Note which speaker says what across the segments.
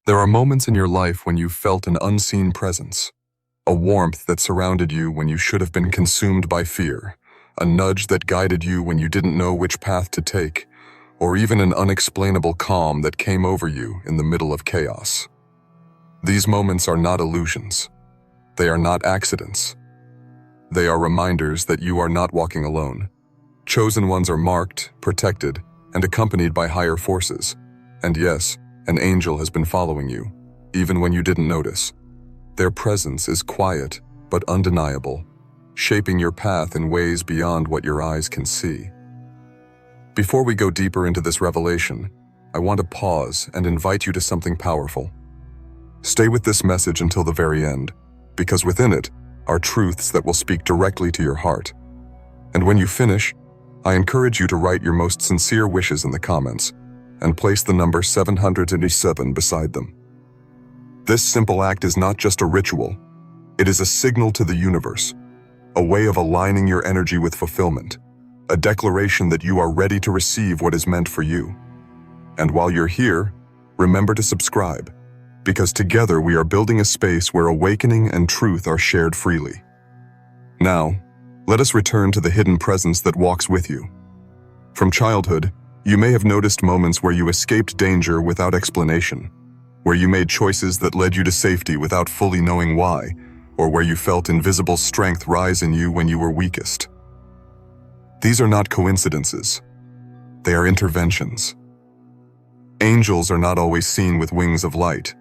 Speaker 1: There are moments in your life when you felt an unseen presence, a warmth that surrounded you when you should have been consumed by fear, a nudge that guided you when you didn't know which path to take, or even an unexplainable calm that came over you in the middle of chaos. These moments are not illusions. They are not accidents. They are reminders that you are not walking alone. Chosen ones are marked, protected, and accompanied by higher forces. And yes, an angel has been following you, even when you didn't notice. Their presence is quiet but undeniable, shaping your path in ways beyond what your eyes can see. Before we go deeper into this revelation, I want to pause and invite you to something powerful. Stay with this message until the very end, because within it are truths that will speak directly to your heart. And when you finish, I encourage you to write your most sincere wishes in the comments and place the number 787 beside them. This simple act is not just a ritual, it is a signal to the universe, a way of aligning your energy with fulfillment, a declaration that you are ready to receive what is meant for you. And while you're here, remember to subscribe, because together we are building a space where awakening and truth are shared freely. Now, let us return to the hidden presence that walks with you. From childhood, you may have noticed moments where you escaped danger without explanation, where you made choices that led you to safety without fully knowing why, or where you felt invisible strength rise in you when you were weakest. These are not coincidences. They are interventions. Angels are not always seen with wings of light.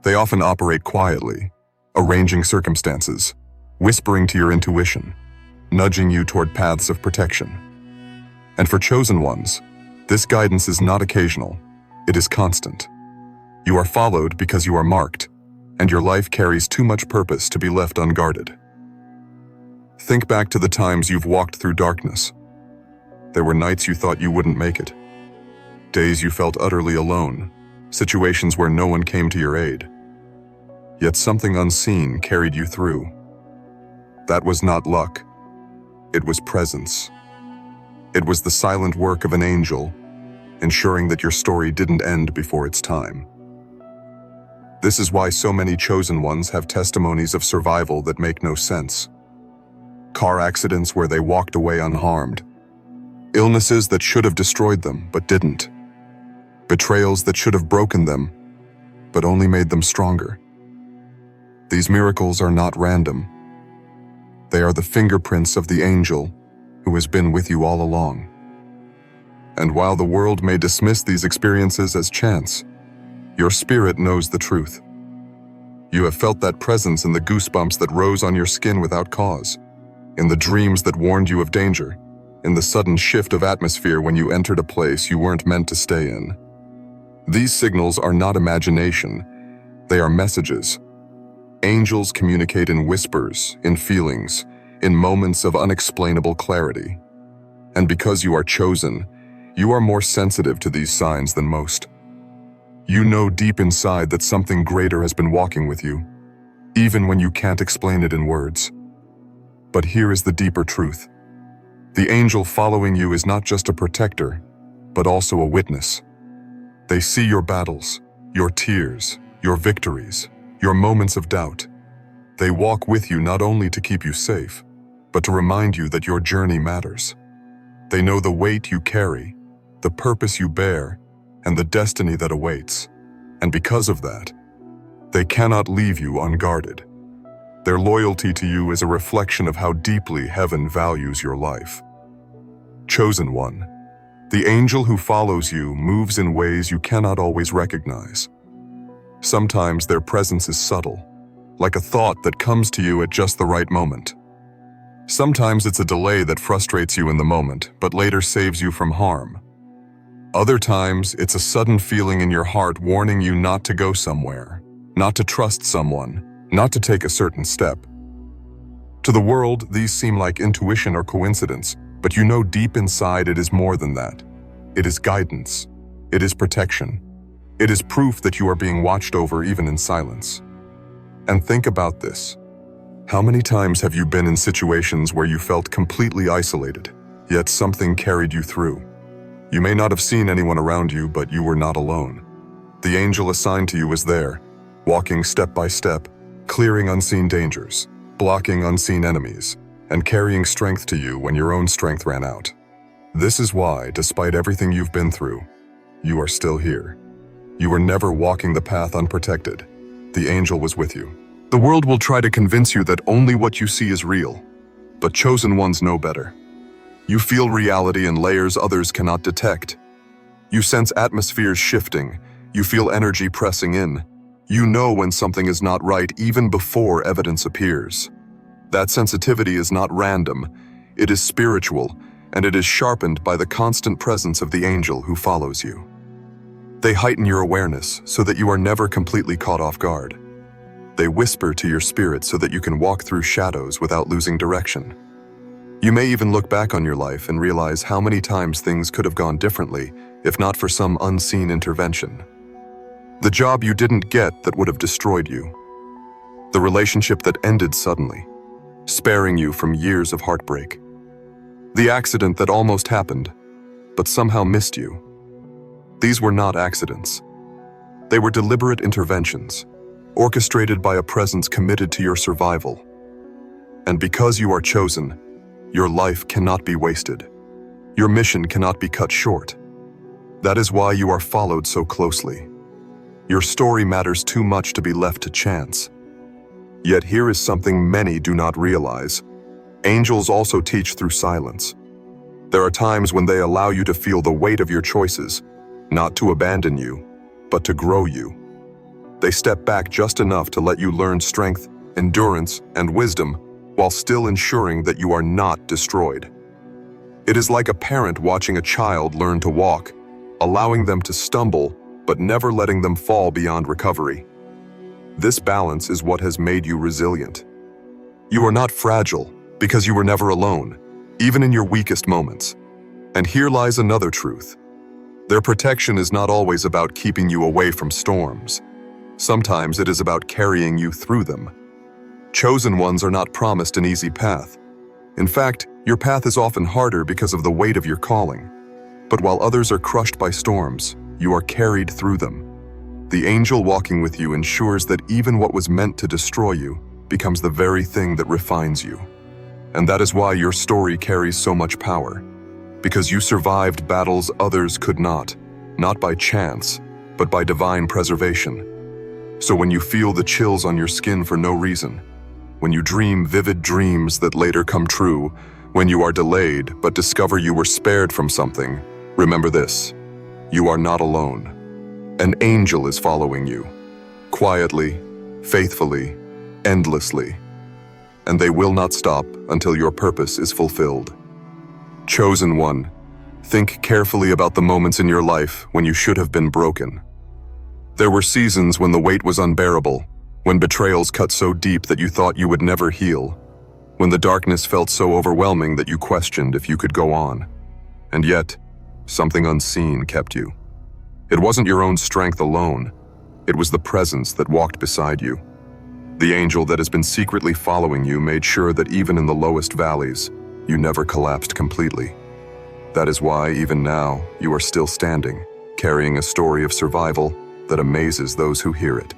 Speaker 1: They often operate quietly, arranging circumstances, whispering to your intuition, nudging you toward paths of protection. And for chosen ones, this guidance is not occasional, it is constant. You are followed because you are marked, and your life carries too much purpose to be left unguarded. Think back to the times you've walked through darkness. There were nights you thought you wouldn't make it, days you felt utterly alone, situations where no one came to your aid. Yet something unseen carried you through. That was not luck. It was presence. It was the silent work of an angel, ensuring that your story didn't end before its time. This is why so many chosen ones have testimonies of survival that make no sense. Car accidents where they walked away unharmed. Illnesses that should have destroyed them but didn't. Betrayals that should have broken them but only made them stronger. These miracles are not random. They are the fingerprints of the angel who has been with you all along. And while the world may dismiss these experiences as chance, your spirit knows the truth. You have felt that presence in the goosebumps that rose on your skin without cause, in the dreams that warned you of danger, in the sudden shift of atmosphere when you entered a place you weren't meant to stay in. These signals are not imagination, they are messages. Angels communicate in whispers, in feelings, in moments of unexplainable clarity. And because you are chosen, you are more sensitive to these signs than most. You know deep inside that something greater has been walking with you, even when you can't explain it in words. But here is the deeper truth. The angel following you is not just a protector, but also a witness. They see your battles, your tears, your victories, your moments of doubt. They walk with you not only to keep you safe, but to remind you that your journey matters. They know the weight you carry, the purpose you bear, and the destiny that awaits. And because of that, they cannot leave you unguarded. Their loyalty to you is a reflection of how deeply heaven values your life. Chosen one, the angel who follows you moves in ways you cannot always recognize. Sometimes their presence is subtle, like a thought that comes to you at just the right moment. Sometimes it's a delay that frustrates you in the moment, but later saves you from harm. Other times, it's a sudden feeling in your heart warning you not to go somewhere, not to trust someone, not to take a certain step. To the world, these seem like intuition or coincidence, but you know deep inside it is more than that. It is guidance. It is protection. It is proof that you are being watched over even in silence. And think about this. How many times have you been in situations where you felt completely isolated, yet something carried you through? You may not have seen anyone around you, but you were not alone. The angel assigned to you was there, walking step by step, clearing unseen dangers, blocking unseen enemies, and carrying strength to you when your own strength ran out. This is why, despite everything you've been through, you are still here. You were never walking the path unprotected. The angel was with you. The world will try to convince you that only what you see is real, but chosen ones know better. You feel reality in layers others cannot detect. You sense atmospheres shifting. You feel energy pressing in. You know when something is not right even before evidence appears. That sensitivity is not random. It is spiritual, and it is sharpened by the constant presence of the angel who follows you. They heighten your awareness so that you are never completely caught off guard. They whisper to your spirit so that you can walk through shadows without losing direction. You may even look back on your life and realize how many times things could have gone differently if not for some unseen intervention. The job you didn't get that would have destroyed you. The relationship that ended suddenly, sparing you from years of heartbreak. The accident that almost happened, but somehow missed you. These were not accidents. They were deliberate interventions, orchestrated by a presence committed to your survival. And because you are chosen, your life cannot be wasted. Your mission cannot be cut short. That is why you are followed so closely. Your story matters too much to be left to chance. Yet here is something many do not realize. Angels also teach through silence. There are times when they allow you to feel the weight of your choices, not to abandon you, but to grow you. They step back just enough to let you learn strength, endurance, and wisdom while still ensuring that you are not destroyed. It is like a parent watching a child learn to walk, allowing them to stumble, but never letting them fall beyond recovery. This balance is what has made you resilient. You are not fragile because you were never alone, even in your weakest moments. And here lies another truth. Their protection is not always about keeping you away from storms. Sometimes it is about carrying you through them. Chosen ones are not promised an easy path. In fact, your path is often harder because of the weight of your calling. But while others are crushed by storms, you are carried through them. The angel walking with you ensures that even what was meant to destroy you becomes the very thing that refines you. And that is why your story carries so much power. Because you survived battles others could not by chance, but by divine preservation. So when you feel the chills on your skin for no reason, when you dream vivid dreams that later come true, when you are delayed but discover you were spared from something, remember this: you are not alone. An angel is following you, quietly, faithfully, endlessly. And they will not stop until your purpose is fulfilled. Chosen one, think carefully about the moments in your life when you should have been broken. There were seasons when the weight was unbearable, when betrayals cut so deep that you thought you would never heal, when the darkness felt so overwhelming that you questioned if you could go on. And yet, something unseen kept you. It wasn't your own strength alone. It was the presence that walked beside you. The angel that has been secretly following you made sure that even in the lowest valleys, you never collapsed completely. That is why, even now, you are still standing, carrying a story of survival that amazes those who hear it.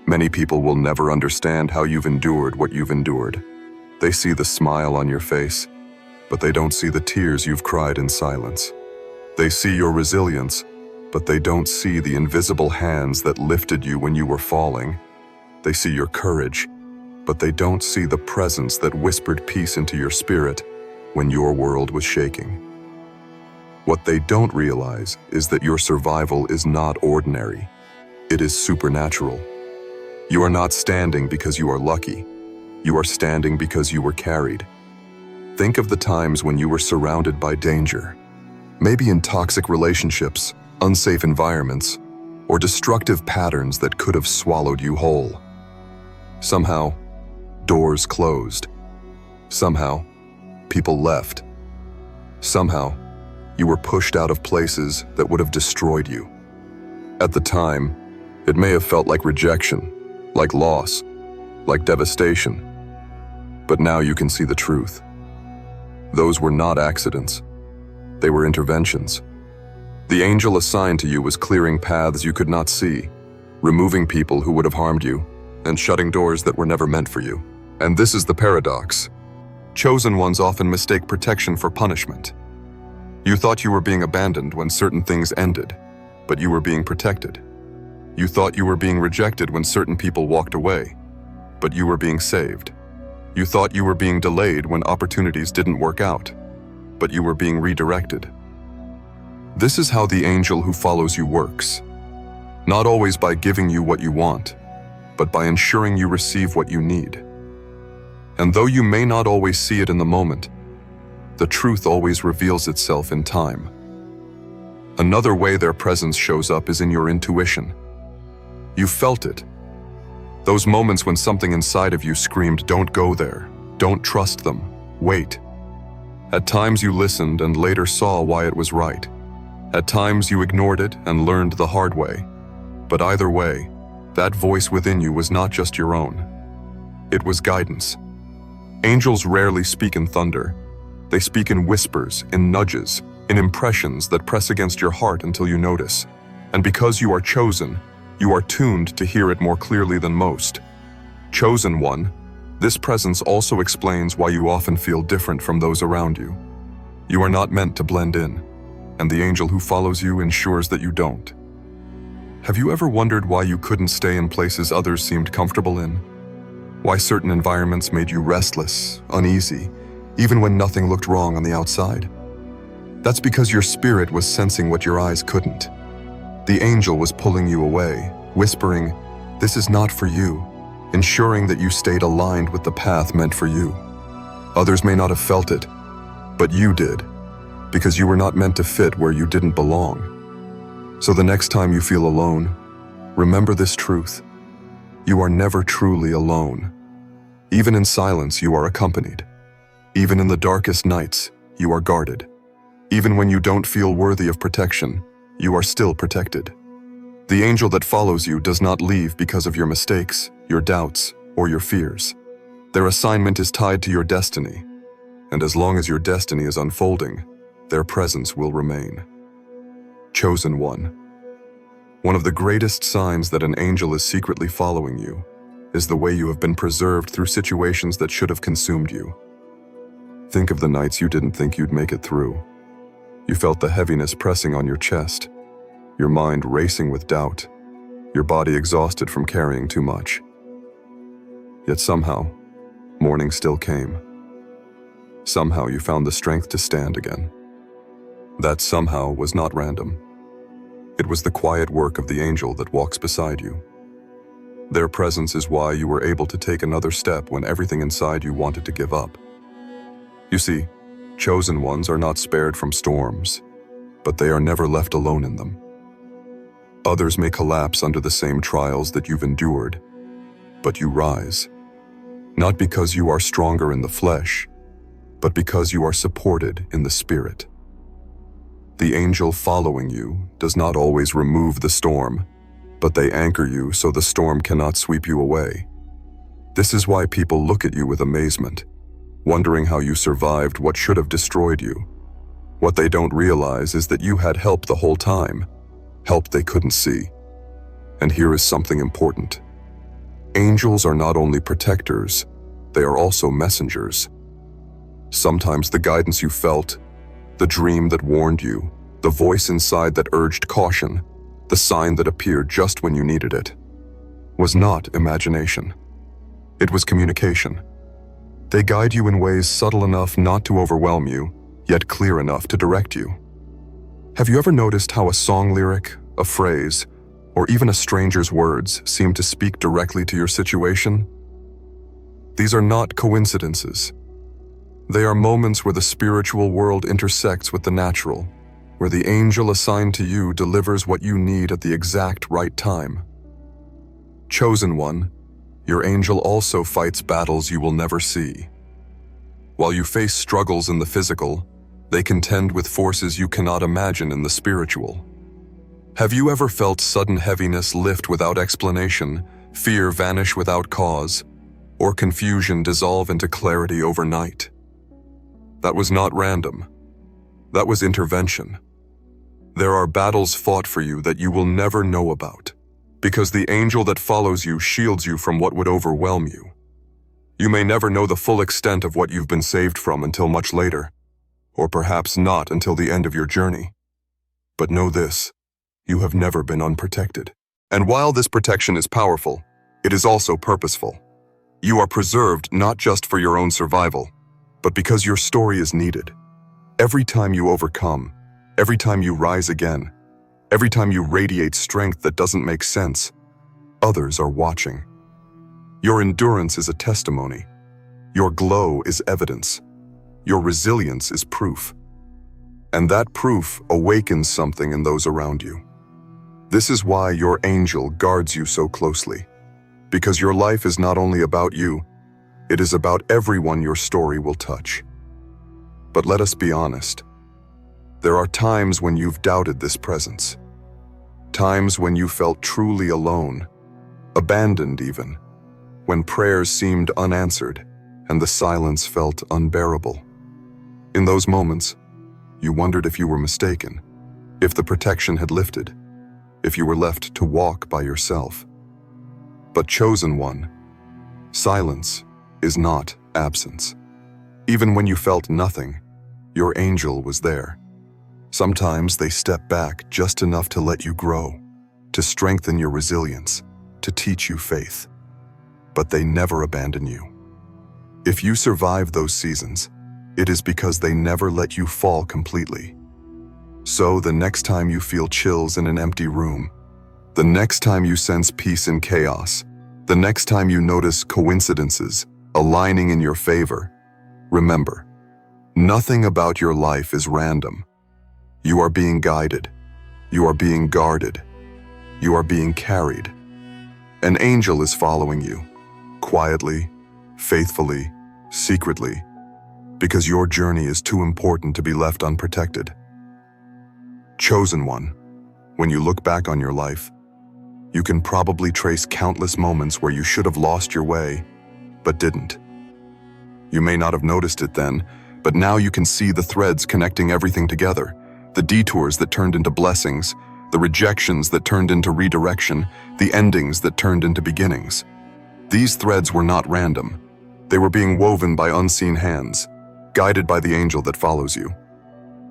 Speaker 1: Many people will never understand how you've endured what you've endured. They see the smile on your face, but they don't see the tears you've cried in silence. They see your resilience, but they don't see the invisible hands that lifted you when you were falling. They see your courage, but they don't see the presence that whispered peace into your spirit when your world was shaking. What they don't realize is that your survival is not ordinary. It is supernatural. You are not standing because you are lucky. You are standing because you were carried. Think of the times when you were surrounded by danger, maybe in toxic relationships, unsafe environments, or destructive patterns that could have swallowed you whole. Somehow, doors closed. Somehow, people left. Somehow, you were pushed out of places that would have destroyed you. At the time, it may have felt like rejection, like loss, like devastation. But now you can see the truth. Those were not accidents. They were interventions. The angel assigned to you was clearing paths you could not see, removing people who would have harmed you, and shutting doors that were never meant for you. And this is the paradox. Chosen ones often mistake protection for punishment. You thought you were being abandoned when certain things ended, but you were being protected. You thought you were being rejected when certain people walked away, but you were being saved. You thought you were being delayed when opportunities didn't work out, but you were being redirected. This is how the angel who follows you works. Not always by giving you what you want, but by ensuring you receive what you need. And though you may not always see it in the moment, the truth always reveals itself in time. Another way their presence shows up is in your intuition. You felt it. Those moments when something inside of you screamed, "Don't go there, don't trust them, wait." At times you listened and later saw why it was right. At times you ignored it and learned the hard way. But either way, that voice within you was not just your own. It was guidance. Angels rarely speak in thunder. They speak in whispers, in nudges, in impressions that press against your heart until you notice. And because you are chosen, you are tuned to hear it more clearly than most. Chosen one, this presence also explains why you often feel different from those around you. You are not meant to blend in, and the angel who follows you ensures that you don't. Have you ever wondered why you couldn't stay in places others seemed comfortable in? Why certain environments made you restless, uneasy, even when nothing looked wrong on the outside? That's because your spirit was sensing what your eyes couldn't. The angel was pulling you away, whispering, "This is not for you," ensuring that you stayed aligned with the path meant for you. Others may not have felt it, but you did, because you were not meant to fit where you didn't belong. So the next time you feel alone, remember this truth. You are never truly alone. Even in silence, you are accompanied. Even in the darkest nights, you are guarded. Even when you don't feel worthy of protection, you are still protected. The angel that follows you does not leave because of your mistakes, your doubts, or your fears. Their assignment is tied to your destiny, and as long as your destiny is unfolding, their presence will remain. Chosen one. One of the greatest signs that an angel is secretly following you is the way you have been preserved through situations that should have consumed you. Think of the nights you didn't think you'd make it through. You felt the heaviness pressing on your chest, your mind racing with doubt, your body exhausted from carrying too much. Yet somehow, morning still came. Somehow you found the strength to stand again. That somehow was not random. It was the quiet work of the angel that walks beside you. Their presence is why you were able to take another step when everything inside you wanted to give up. You see, chosen ones are not spared from storms, but they are never left alone in them. Others may collapse under the same trials that you've endured, but you rise. Not because you are stronger in the flesh, but because you are supported in the spirit. The angel following you does not always remove the storm, but they anchor you so the storm cannot sweep you away. This is why people look at you with amazement, wondering how you survived what should have destroyed you. What they don't realize is that you had help the whole time, help they couldn't see. And here is something important. Angels are not only protectors, they are also messengers. Sometimes the guidance you felt, the dream that warned you, the voice inside that urged caution, the sign that appeared just when you needed it, was not imagination. It was communication. They guide you in ways subtle enough not to overwhelm you, yet clear enough to direct you. Have you ever noticed how a song lyric, a phrase, or even a stranger's words seem to speak directly to your situation? These are not coincidences. They are moments where the spiritual world intersects with the natural, where the angel assigned to you delivers what you need at the exact right time. Chosen one, your angel also fights battles you will never see. While you face struggles in the physical, they contend with forces you cannot imagine in the spiritual. Have you ever felt sudden heaviness lift without explanation, fear vanish without cause, or confusion dissolve into clarity overnight? That was not random. That was intervention. There are battles fought for you that you will never know about, because the angel that follows you shields you from what would overwhelm you. You may never know the full extent of what you've been saved from until much later, or perhaps not until the end of your journey. But know this, you have never been unprotected. And while this protection is powerful, it is also purposeful. You are preserved not just for your own survival, but because your story is needed. Every time you overcome, every time you rise again, every time you radiate strength that doesn't make sense, others are watching. Your endurance is a testimony. Your glow is evidence. Your resilience is proof. And that proof awakens something in those around you. This is why your angel guards you so closely. Because your life is not only about you, it is about everyone your story will touch. But let us be honest. There are times when you've doubted this presence. Times when you felt truly alone, abandoned even, when prayers seemed unanswered and the silence felt unbearable. In those moments, you wondered if you were mistaken, if the protection had lifted, if you were left to walk by yourself. But chosen one, silence is not absence. Even when you felt nothing, your angel was there. Sometimes they step back just enough to let you grow, to strengthen your resilience, to teach you faith. But they never abandon you. If you survive those seasons, it is because they never let you fall completely. So the next time you feel chills in an empty room, the next time you sense peace in chaos, the next time you notice coincidences aligning in your favor, remember, nothing about your life is random. You are being guided. You are being guarded. You are being carried. An angel is following you, quietly, faithfully, secretly, because your journey is too important to be left unprotected. Chosen one, when you look back on your life, you can probably trace countless moments where you should have lost your way, but didn't. You may not have noticed it then, but now you can see the threads connecting everything together, the detours that turned into blessings, the rejections that turned into redirection, the endings that turned into beginnings. These threads were not random. They were being woven by unseen hands, guided by the angel that follows you.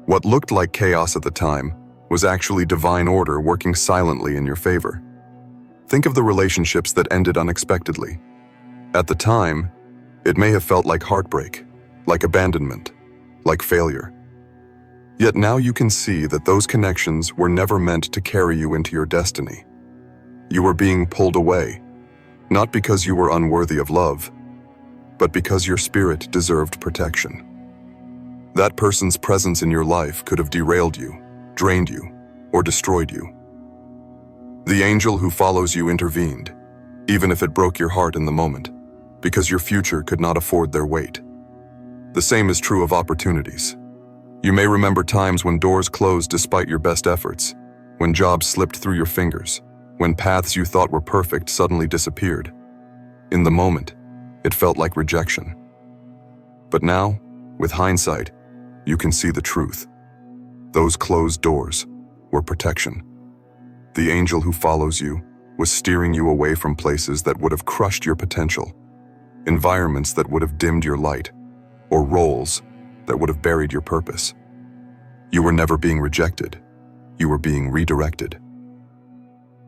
Speaker 1: What looked like chaos at the time was actually divine order working silently in your favor. Think of the relationships that ended unexpectedly. At the time, it may have felt like heartbreak, like abandonment, like failure. Yet now you can see that those connections were never meant to carry you into your destiny. You were being pulled away, not because you were unworthy of love, but because your spirit deserved protection. That person's presence in your life could have derailed you, drained you, or destroyed you. The angel who follows you intervened, even if it broke your heart in the moment, because your future could not afford their weight. The same is true of opportunities. You may remember times when doors closed despite your best efforts, when jobs slipped through your fingers, when paths you thought were perfect suddenly disappeared. In the moment, it felt like rejection. But now, with hindsight, you can see the truth. Those closed doors were protection. The angel who follows you was steering you away from places that would have crushed your potential, environments that would have dimmed your light, or roles that would have buried your purpose. You were never being rejected. You were being redirected.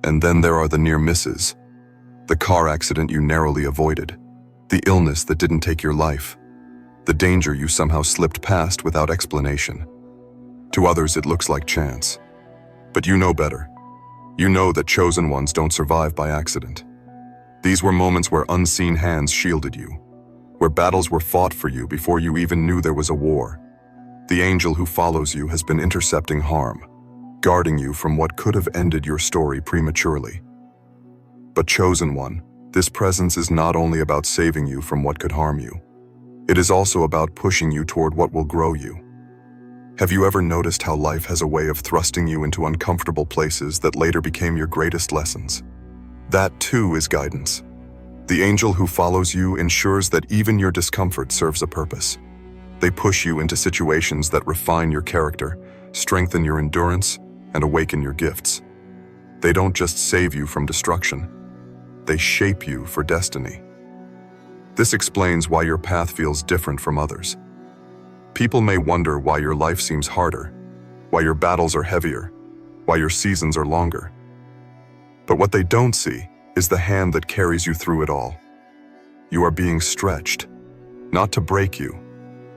Speaker 1: And then there are the near misses, the car accident you narrowly avoided, the illness that didn't take your life, the danger you somehow slipped past without explanation. To others, it looks like chance. But you know better. You know that chosen ones don't survive by accident. These were moments where unseen hands shielded you, where battles were fought for you before you even knew there was a war. The angel who follows you has been intercepting harm, guarding you from what could have ended your story prematurely. But chosen one, this presence is not only about saving you from what could harm you. It is also about pushing you toward what will grow you. Have you ever noticed how life has a way of thrusting you into uncomfortable places that later became your greatest lessons? That too is guidance. The angel who follows you ensures that even your discomfort serves a purpose. They push you into situations that refine your character, strengthen your endurance, and awaken your gifts. They don't just save you from destruction, they shape you for destiny. This explains why your path feels different from others. People may wonder why your life seems harder, why your battles are heavier, why your seasons are longer. But what they don't see is the hand that carries you through it all. You are being stretched, not to break you,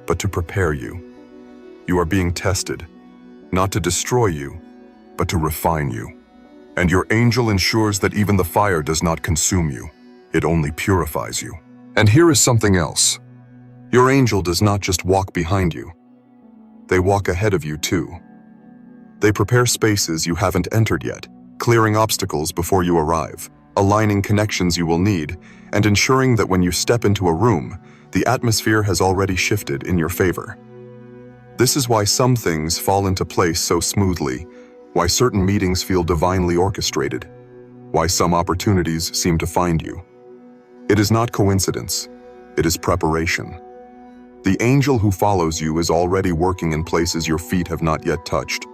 Speaker 1: but to prepare you. You are being tested, not to destroy you, but to refine you. And your angel ensures that even the fire does not consume you, it only purifies you. And here is something else. Your angel does not just walk behind you. They walk ahead of you too. They prepare spaces you haven't entered yet, clearing obstacles before you arrive, aligning connections you will need, and ensuring that when you step into a room, the atmosphere has already shifted in your favor. This is why some things fall into place so smoothly, why certain meetings feel divinely orchestrated, why some opportunities seem to find you. It is not coincidence, it is preparation. The angel who follows you is already working in places your feet have not yet touched.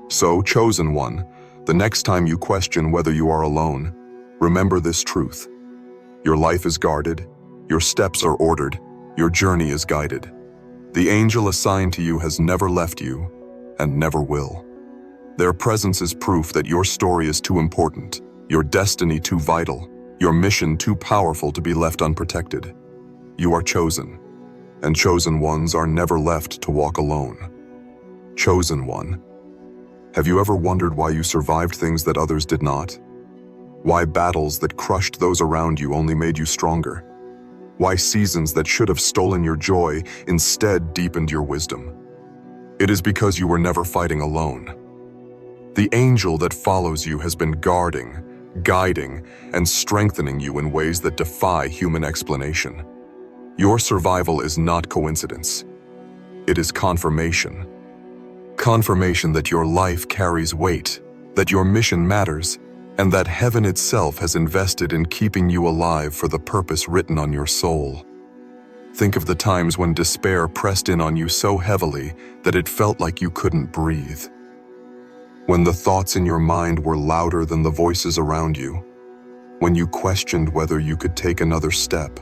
Speaker 1: So, chosen one, the next time you question whether you are alone, remember this truth. Your life is guarded, your steps are ordered, your journey is guided. The angel assigned to you has never left you and never will. Their presence is proof that your story is too important, your destiny too vital, your mission too powerful to be left unprotected. You are chosen, and chosen ones are never left to walk alone. Chosen one. Have you ever wondered why you survived things that others did not? Why battles that crushed those around you only made you stronger? Why seasons that should have stolen your joy instead deepened your wisdom? It is because you were never fighting alone. The angel that follows you has been guarding, guiding, and strengthening you in ways that defy human explanation. Your survival is not coincidence. It is confirmation. Confirmation that your life carries weight, that your mission matters, and that heaven itself has invested in keeping you alive for the purpose written on your soul. Think of the times when despair pressed in on you so heavily that it felt like you couldn't breathe. When the thoughts in your mind were louder than the voices around you. When you questioned whether you could take another step.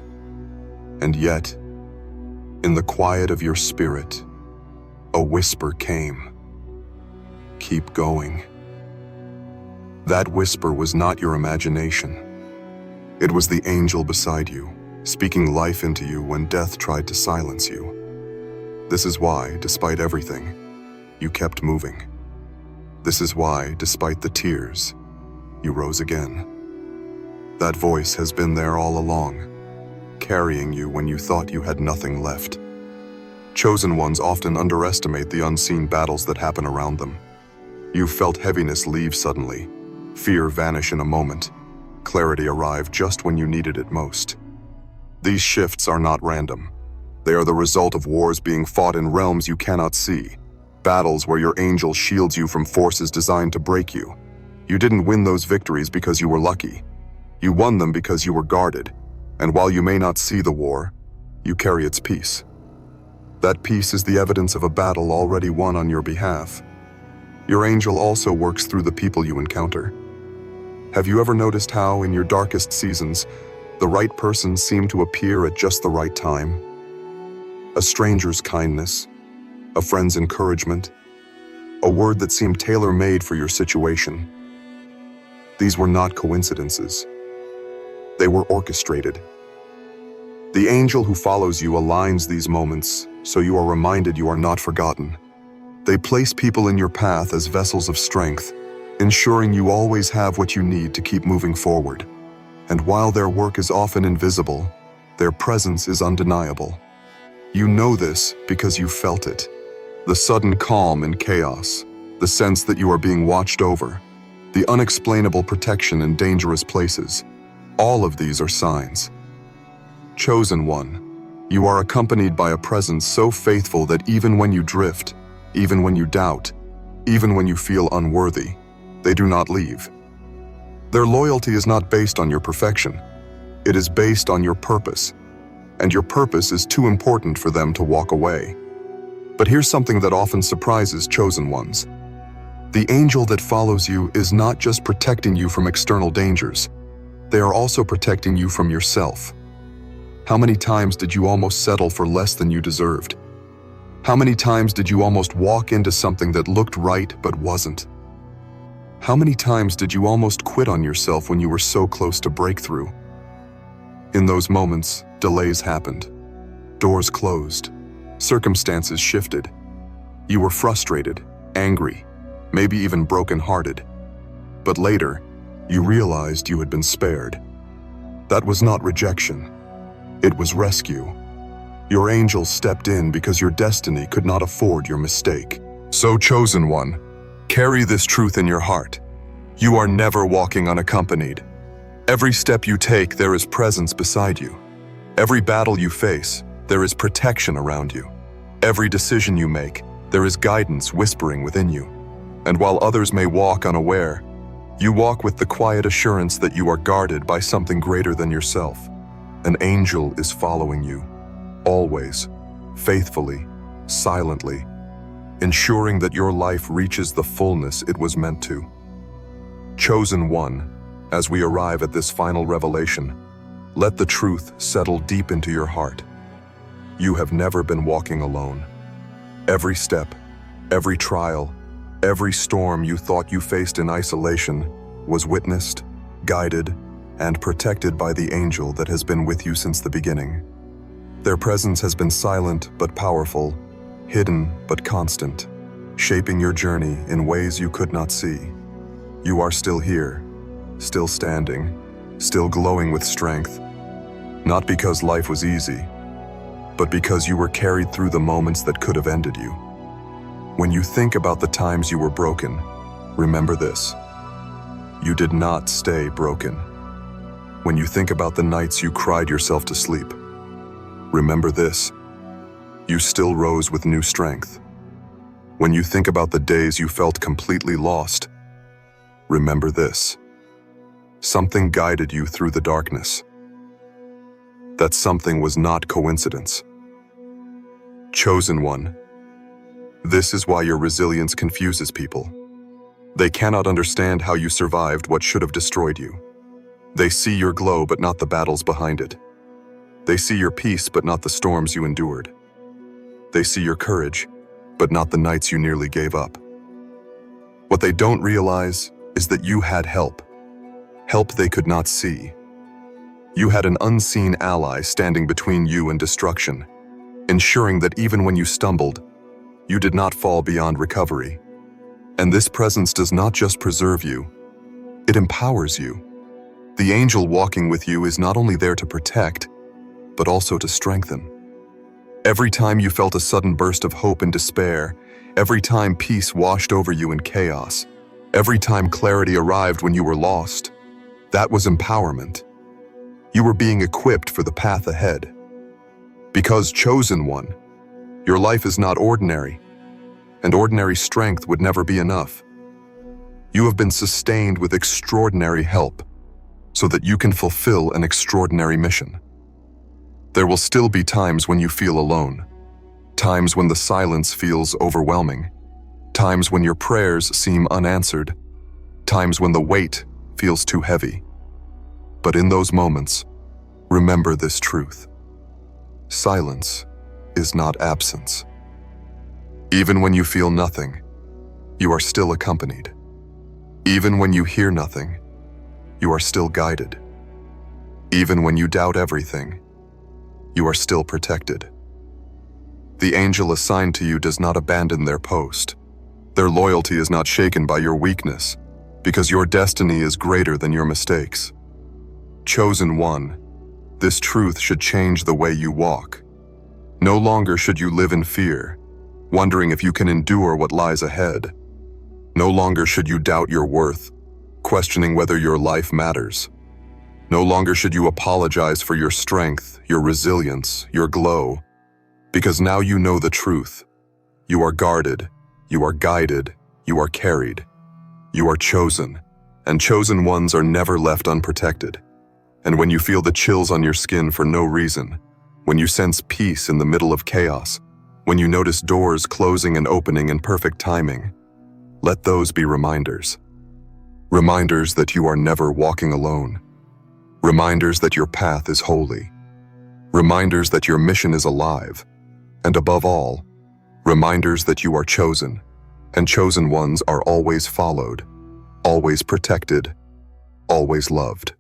Speaker 1: And yet, in the quiet of your spirit, a whisper came. Keep going. That whisper was not your imagination. It was the angel beside you, speaking life into you when death tried to silence you. This is why, despite everything, you kept moving. This is why, despite the tears, you rose again. That voice has been there all along, carrying you when you thought you had nothing left. Chosen ones often underestimate the unseen battles that happen around them. You felt heaviness leave suddenly, fear vanish in a moment, clarity arrive just when you needed it most. These shifts are not random. They are the result of wars being fought in realms you cannot see, battles where your angel shields you from forces designed to break you. You didn't win those victories because you were lucky. You won them because you were guarded, and while you may not see the war, you carry its peace. That peace is the evidence of a battle already won on your behalf. Your angel also works through the people you encounter. Have you ever noticed how, in your darkest seasons, the right person seemed to appear at just the right time? A stranger's kindness, a friend's encouragement, a word that seemed tailor-made for your situation. These were not coincidences. They were orchestrated. The angel who follows you aligns these moments so you are reminded you are not forgotten. They place people in your path as vessels of strength, ensuring you always have what you need to keep moving forward. And while their work is often invisible, their presence is undeniable. You know this because you felt it. The sudden calm in chaos, the sense that you are being watched over, the unexplainable protection in dangerous places. All of these are signs. Chosen one, you are accompanied by a presence so faithful that even when you drift, even when you doubt, even when you feel unworthy, they do not leave. Their loyalty is not based on your perfection. It is based on your purpose, and your purpose is too important for them to walk away. But here's something that often surprises chosen ones. The angel that follows you is not just protecting you from external dangers, they are also protecting you from yourself. How many times did you almost settle for less than you deserved? How many times did you almost walk into something that looked right but wasn't? How many times did you almost quit on yourself when you were so close to breakthrough? In those moments, delays happened. Doors closed. Circumstances shifted. You were frustrated, angry, maybe even broken-hearted. But later, you realized you had been spared. That was not rejection. It was rescue. Your angel stepped in because your destiny could not afford your mistake. So, chosen one, carry this truth in your heart. You are never walking unaccompanied. Every step you take, there is presence beside you. Every battle you face, there is protection around you. Every decision you make, there is guidance whispering within you. And while others may walk unaware, you walk with the quiet assurance that you are guarded by something greater than yourself. An angel is following you, always, faithfully, silently, ensuring that your life reaches the fullness it was meant to. Chosen one, as we arrive at this final revelation, let the truth settle deep into your heart. You have never been walking alone. Every step, every trial, every storm you thought you faced in isolation was witnessed, guided, and protected by the angel that has been with you since the beginning. Their presence has been silent but powerful, hidden but constant, shaping your journey in ways you could not see. You are still here, still standing, still glowing with strength, not because life was easy, but because you were carried through the moments that could have ended you. When you think about the times you were broken, remember this: you did not stay broken. When you think about the nights you cried yourself to sleep, remember this: you still rose with new strength. When you think about the days you felt completely lost, remember this: something guided you through the darkness. That something was not coincidence. Chosen one, this is why your resilience confuses people. They cannot understand how you survived what should have destroyed you. They see your glow but not the battles behind it. They see your peace but not the storms you endured. They see your courage but not the nights you nearly gave up. What they don't realize is that you had help. Help they could not see. You had an unseen ally standing between you and destruction, ensuring that even when you stumbled, you did not fall beyond recovery. And this presence does not just preserve you, it empowers you. The angel walking with you is not only there to protect, but also to strengthen. Every time you felt a sudden burst of hope and despair, every time peace washed over you in chaos, every time clarity arrived when you were lost, that was empowerment. You were being equipped for the path ahead. Because chosen one, your life is not ordinary, and ordinary strength would never be enough. You have been sustained with extraordinary help, so that you can fulfill an extraordinary mission. There will still be times when you feel alone, times when the silence feels overwhelming, times when your prayers seem unanswered, times when the weight feels too heavy. But in those moments, remember this truth: silence is not absence. Even when you feel nothing, you are still accompanied. Even when you hear nothing, you are still guided. Even when you doubt everything, you are still protected. The angel assigned to you does not abandon their post. Their loyalty is not shaken by your weakness, because your destiny is greater than your mistakes. Chosen one, this truth should change the way you walk. No longer should you live in fear, wondering if you can endure what lies ahead. No longer should you doubt your worth, questioning whether your life matters. No longer should you apologize for your strength, your resilience, your glow, because now you know the truth. You are guarded, you are guided, you are carried. You are chosen, and chosen ones are never left unprotected. And when you feel the chills on your skin for no reason, when you sense peace in the middle of chaos, when you notice doors closing and opening in perfect timing, Let those be reminders. Reminders that you are never walking alone. Reminders that your path is holy. Reminders that your mission is alive. And above all, reminders that you are chosen, and chosen ones are always followed, always protected, always loved.